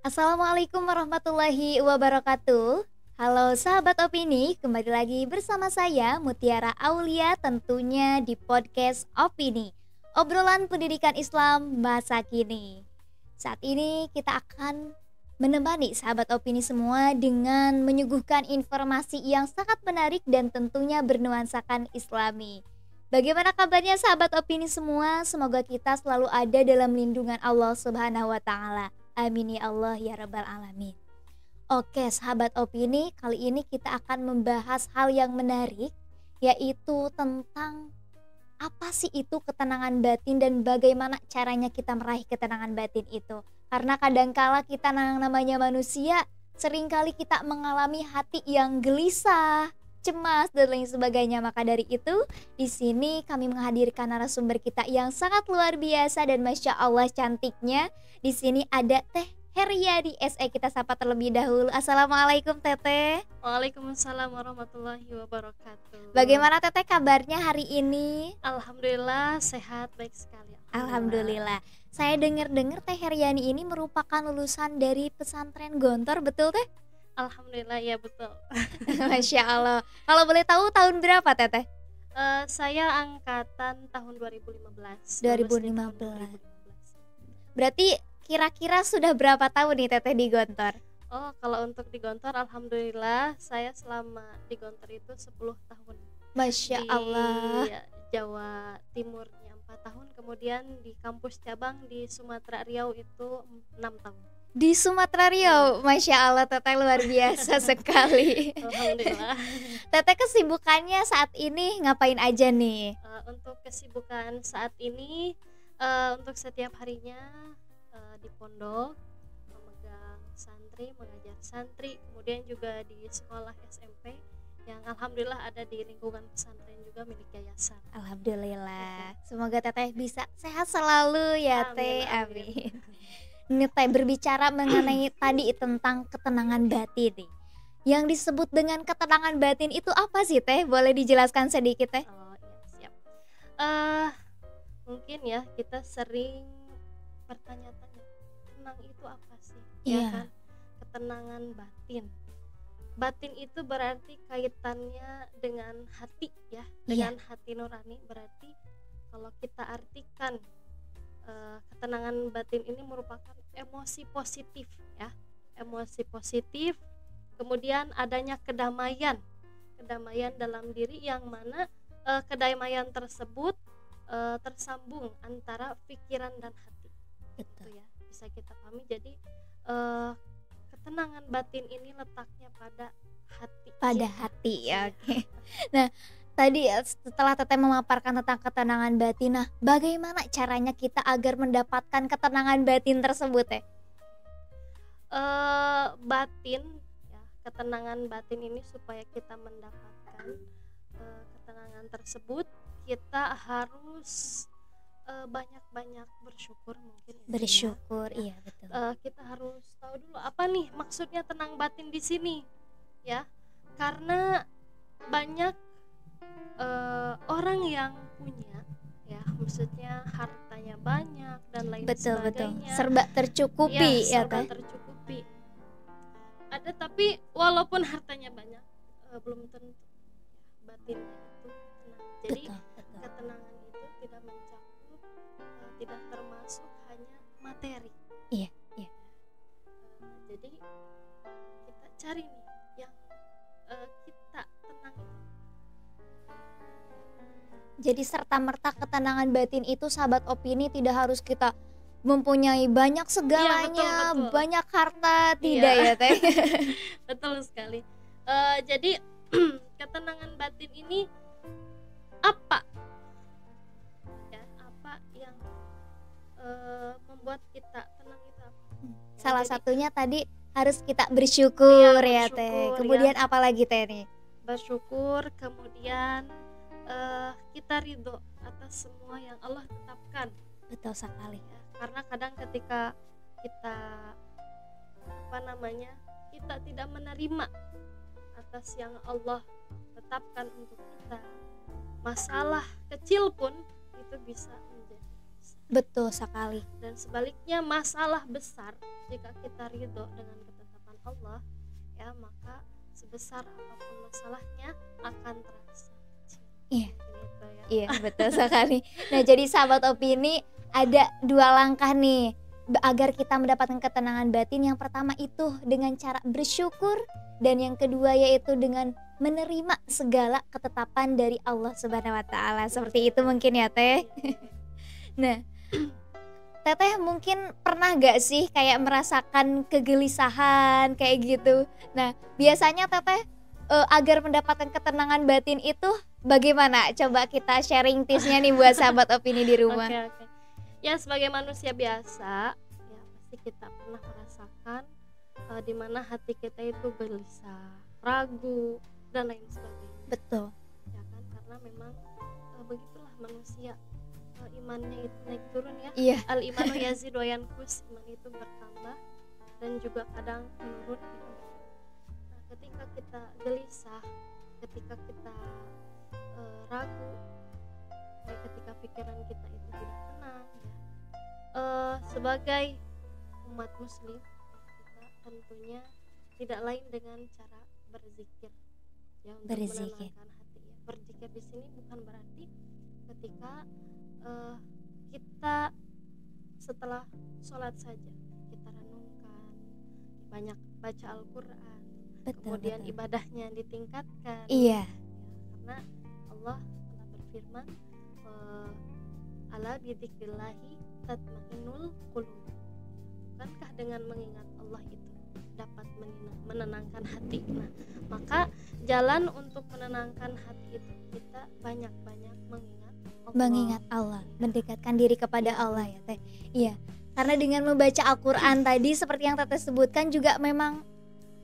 Assalamualaikum warahmatullahi wabarakatuh. Halo sahabat opini, kembali lagi bersama saya Mutiara Aulia tentunya di podcast Opini, obrolan pendidikan Islam masa kini. Saat ini kita akan menemani sahabat opini semua dengan menyuguhkan informasi yang sangat menarik dan tentunya bernuansakan Islami. Bagaimana kabarnya sahabat opini semua? Semoga kita selalu ada dalam lindungan Allah Subhanahu wa taala. Amin ya Allah ya rabbal alamin. Oke sahabat opini, kali ini kita akan membahas hal yang menarik, yaitu tentang apa sih itu ketenangan batin dan bagaimana caranya kita meraih ketenangan batin itu. Karena kadangkala kita namanya manusia, seringkali kita mengalami hati yang gelisah, cemas dan lain sebagainya. Maka dari itu, di sini kami menghadirkan narasumber kita yang sangat luar biasa dan masya Allah cantiknya. Di sini ada Teh Heriadi SE, kita sapa terlebih dahulu. Assalamualaikum Teteh. Waalaikumsalam warahmatullahi wabarakatuh. Bagaimana Teteh kabarnya hari ini? Alhamdulillah sehat, baik sekali. Alhamdulillah. Saya dengar-dengar Teh Heriani ini merupakan lulusan dari pesantren Gontor, betul Teh? Alhamdulillah ya betul. Masya Allah. Kalau boleh tahu tahun berapa Teteh? Saya angkatan tahun 2015. 2015. Berarti kira-kira sudah berapa tahun nih Teteh di Gontor? Oh, kalau untuk di Gontor alhamdulillah saya selama di Gontor itu 10 tahun. Masya Allah. Di Jawa Timurnya 4 tahun, kemudian di kampus cabang di Sumatera Riau itu 6 tahun. Di Sumatera Riau, Masya Allah Teteh luar biasa sekali. Alhamdulillah. Teteh kesibukannya saat ini ngapain aja nih? Untuk kesibukan saat ini, untuk setiap harinya di pondok memegang santri, mengajar santri, kemudian juga di sekolah SMP yang alhamdulillah ada di lingkungan pesantren juga milik yayasan. Alhamdulillah. Semoga Teteh bisa sehat selalu ya Amin, Teh. amin. Amin. Ini Teh berbicara mengenai tadi tentang ketenangan batin nih. Yang disebut dengan ketenangan batin itu apa sih Teh? Boleh dijelaskan sedikit Teh? Oh iya, siap. Mungkin ya kita sering bertanya-tanya, tenang itu apa sih? Ya Iya. kan? Ketenangan batin. Batin itu berarti kaitannya dengan hati ya, dengan hati nurani. Berarti kalau kita artikan ketenangan batin ini merupakan emosi positif ya, emosi positif, kemudian adanya kedamaian dalam diri yang mana kedamaian tersebut tersambung antara pikiran dan hati. Gitu ya, bisa kita pahami. Jadi ketenangan batin ini letaknya pada hati. Pada hati ya, oke. Nah, tadi setelah Teteh memaparkan tentang ketenangan batin, nah bagaimana caranya kita agar mendapatkan ketenangan batin tersebut Teh? Batin ya, ketenangan batin ini supaya kita mendapatkan ketenangan tersebut, kita harus banyak-banyak bersyukur mungkin ya, Bersyukur, ya. iya betul. Kita harus tahu dulu apa nih maksudnya tenang batin di sini ya, karena banyak orang yang punya ya, maksudnya hartanya banyak dan lain Betul sebagainya, serba tercukupi ya serba Teh. tercukupi. Ada tapi walaupun hartanya banyak belum tentu batinnya itu tenang. Jadi Betul. ketenangan itu tidak mencakup, tidak termasuk hanya materi. Iya. Jadi kita cari nih yang kita tenang itu. Jadi serta-merta ketenangan batin itu sahabat opini tidak harus kita mempunyai banyak segalanya, betul. banyak harta, tidak ya Teh. Betul sekali. Jadi ketenangan batin ini apa? Ya, apa yang membuat kita tenang itu apa? Salah Jadi, satunya tadi harus kita bersyukur Iya, ya Teh. bersyukur, Kemudian ya. apa lagi Teh nih? bersyukur, kemudian kita ridho atas semua yang Allah tetapkan Betul sekali. ya. Karena kadang ketika kita kita tidak menerima atas yang Allah tetapkan untuk kita, masalah kecil pun itu bisa menjadi besar. Betul sekali. Dan sebaliknya masalah besar jika kita ridho dengan ketetapan Allah, ya maka sebesar apapun masalahnya akan terasa. Iya. Gitu ya. Iya, betul sekali. Nah, jadi sahabat opini, ada 2 langkah nih agar kita mendapatkan ketenangan batin. Yang pertama itu dengan cara bersyukur, dan yang kedua yaitu dengan menerima segala ketetapan dari Allah Subhanahu wa taala. Seperti itu mungkin ya, Teh. Nah, Teteh mungkin pernah gak sih kayak merasakan kegelisahan kayak gitu? Nah, biasanya Teteh agar mendapatkan ketenangan batin itu bagaimana? Coba kita sharing tipsnya nih buat sahabat opini di rumah. Oke. Ya, sebagai manusia biasa, ya pasti kita pernah merasakan di mana hati kita itu gelisah, ragu dan lain sebagainya. Betul. Ya kan, karena memang begitulah manusia, imannya itu naik turun ya. Iya. Al imanu yazid wa yanqus, iman itu bertambah dan juga kadang menurun gitu. Nah, ketika kita gelisah, ketika kita ragu, ketika pikiran kita itu tidak tenang ya, sebagai umat muslim kita tentunya tidak lain dengan cara berzikir ya, untuk menenangkan hati ya. Berzikir di sini bukan berarti ketika kita setelah sholat saja kita renungkan, banyak baca Al-Quran, kemudian ibadahnya ditingkatkan. Iya. Ya, karena Allah telah berfirman, ala bidzikrillahi tatmainnul qulub. Bukankah dengan mengingat Allah itu dapat menenangkan hati? Nah, maka jalan untuk menenangkan hati itu kita banyak-banyak mengingat Allah, mendekatkan diri kepada Allah ya, Teh. Iya. Karena dengan membaca Al-Qur'an tadi seperti yang Teteh sebutkan juga memang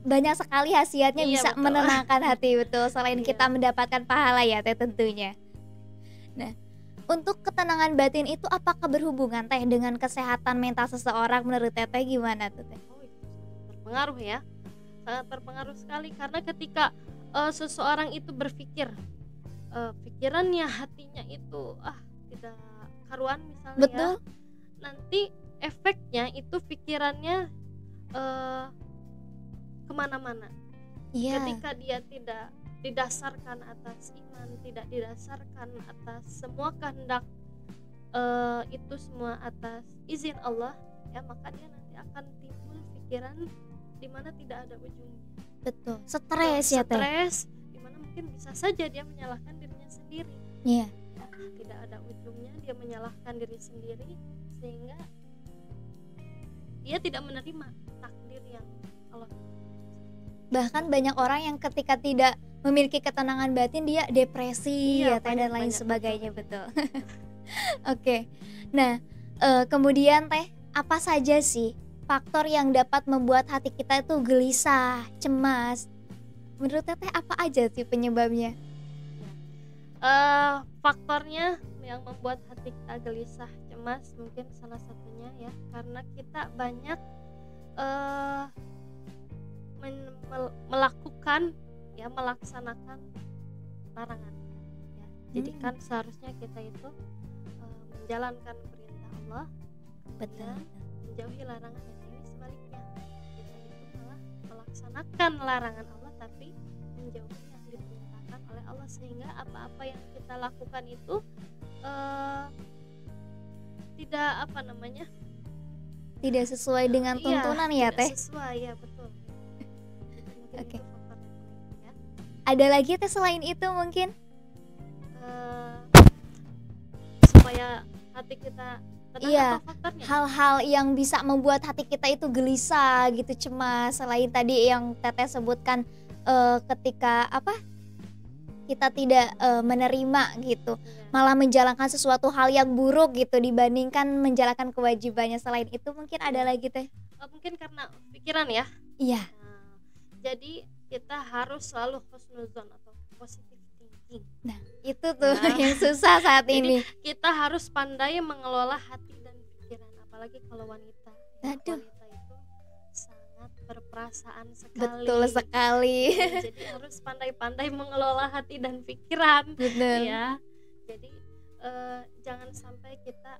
banyak sekali khasiatnya, bisa betul. Menenangkan hati, betul. Selain kita mendapatkan pahala ya, Teh, tentunya. Nah, untuk ketenangan batin itu apakah berhubungan, Teh, dengan kesehatan mental seseorang? Menurut Teteh gimana tuh, Teh? Oh, itu berpengaruh ya. Sangat berpengaruh sekali, karena ketika seseorang itu berpikir pikirannya, hatinya itu tidak karuan misalnya. Betul. Ya, nanti efeknya itu pikirannya kemana-mana. Iya. Ketika dia tidak didasarkan atas iman, tidak didasarkan atas semua kehendak, itu semua atas izin Allah ya, maka dia nanti akan timbul pikiran di mana tidak ada ujungnya. Betul. Stres ya, Teh. Stres di mana mungkin bisa saja dia menyalahkan dirinya sendiri. Iya. Ya, tidak ada ujungnya, dia menyalahkan diri sendiri sehingga dia tidak menerima takdir yang Allah. Bahkan banyak orang yang ketika tidak memiliki ketenangan batin dia depresi ya, Teh, dan lain sebagainya, betul. Oke. Nah, kemudian Teh, apa saja sih faktor yang dapat membuat hati kita itu gelisah, cemas? Menurut Teteh apa aja sih penyebabnya? Faktornya yang membuat hati kita gelisah, cemas, mungkin salah satunya ya karena kita banyak melaksanakan larangan ya. Jadi kan seharusnya kita itu menjalankan perintah Allah, betul, menjauhi larangan. Ini sebaliknya, kita itu malah melaksanakan larangan Allah tapi menjauhi yang diperintahkan oleh Allah, sehingga apa-apa yang kita lakukan itu tidak sesuai dengan tuntunan ya, Teh. Tidak sesuai ya, betul. Oke. Ya. Ada lagi Teh selain itu mungkin? Supaya hati kita tenang, iya, apa faktornya? Hal-hal yang bisa membuat hati kita itu gelisah gitu, cemas. Selain tadi yang Teteh sebutkan, ketika kita tidak menerima gitu, malah menjalankan sesuatu hal yang buruk gitu dibandingkan menjalankan kewajibannya. Selain itu mungkin ada lagi, Teh? Mungkin karena pikiran ya. Iya. Jadi kita harus selalu husnuzon atau positive thinking. Nah, itu tuh yang susah saat ini. Kita harus pandai mengelola hati dan pikiran, apalagi kalau wanita. Aduh. Wanita itu sangat berperasaan sekali. Betul sekali. Jadi harus pandai-pandai mengelola hati dan pikiran. Betul. Ya. Jadi jangan sampai kita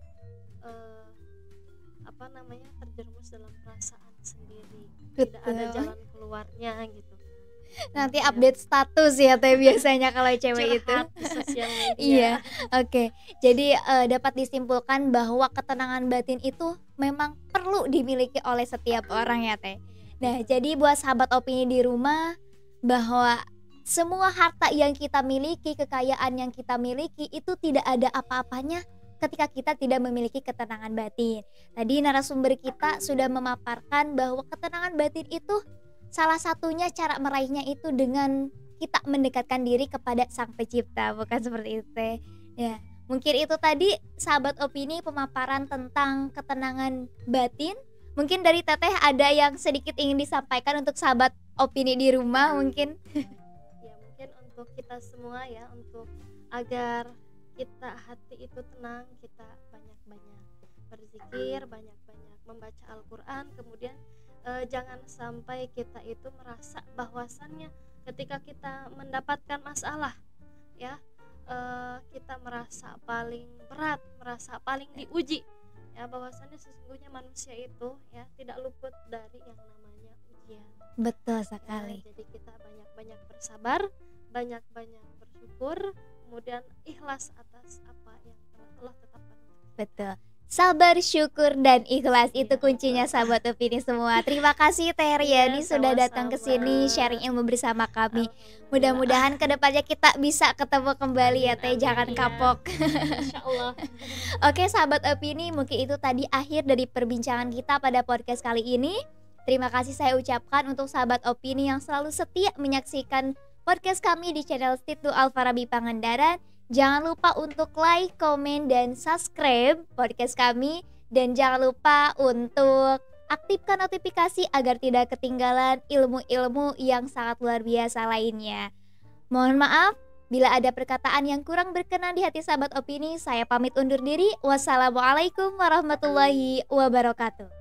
terjerumus dalam perasaan sendiri, tidak ada Betul. jalan keluarnya gitu. Nanti Ya, update status ya Teh biasanya kalau cewek itu. curhat di sosial Iya, media. oke. Jadi dapat disimpulkan bahwa ketenangan batin itu memang perlu dimiliki oleh setiap orang ya Teh. Nah, jadi buat sahabat opini di rumah, bahwa semua harta yang kita miliki, kekayaan yang kita miliki itu tidak ada apa-apanya ketika kita tidak memiliki ketenangan batin. Tadi narasumber kita sudah memaparkan bahwa ketenangan batin itu salah satunya cara meraihnya itu dengan kita mendekatkan diri kepada Sang Pencipta, bukan seperti itu Teh. Ya, mungkin itu tadi sahabat opini pemaparan tentang ketenangan batin. Mungkin dari Teteh ada yang sedikit ingin disampaikan untuk sahabat opini di rumah mungkin. Ya mungkin untuk kita semua ya, untuk agar kita hati itu tenang, kita banyak-banyak berzikir, banyak-banyak membaca Al-Quran. Kemudian jangan sampai kita itu merasa bahwasannya ketika kita mendapatkan masalah ya, kita merasa paling berat, merasa paling diuji ya, bahwasannya sesungguhnya manusia itu ya tidak luput dari yang namanya ujian. Betul Ya, sekali. jadi kita banyak-banyak bersabar, banyak-banyak bersyukur, kemudian ikhlas atas apa yang telah Allah tetapkan untuk kita. Betul. Sabar, syukur, dan ikhlas itu Iya, kuncinya betul. sahabat opini semua. Terima kasih Teh Iya, Riani sudah datang ke sini sama-sama. sharing ilmu bersama kami. Alhamdulillah. Mudah-mudahan kedepannya kita bisa ketemu kembali ya Teh, Amin, jangan iya. kapok. Insya Allah. Oke sahabat opini, mungkin itu tadi akhir dari perbincangan kita pada podcast kali ini. Terima kasih saya ucapkan untuk sahabat opini yang selalu setia menyaksikan podcast kami di channel Stitu Al-Farabi Pangandaran. Jangan lupa untuk like, komen, dan subscribe podcast kami. Dan jangan lupa untuk aktifkan notifikasi agar tidak ketinggalan ilmu-ilmu yang sangat luar biasa lainnya. Mohon maaf bila ada perkataan yang kurang berkenan di hati sahabat opini. Saya pamit undur diri. Wassalamualaikum warahmatullahi wabarakatuh.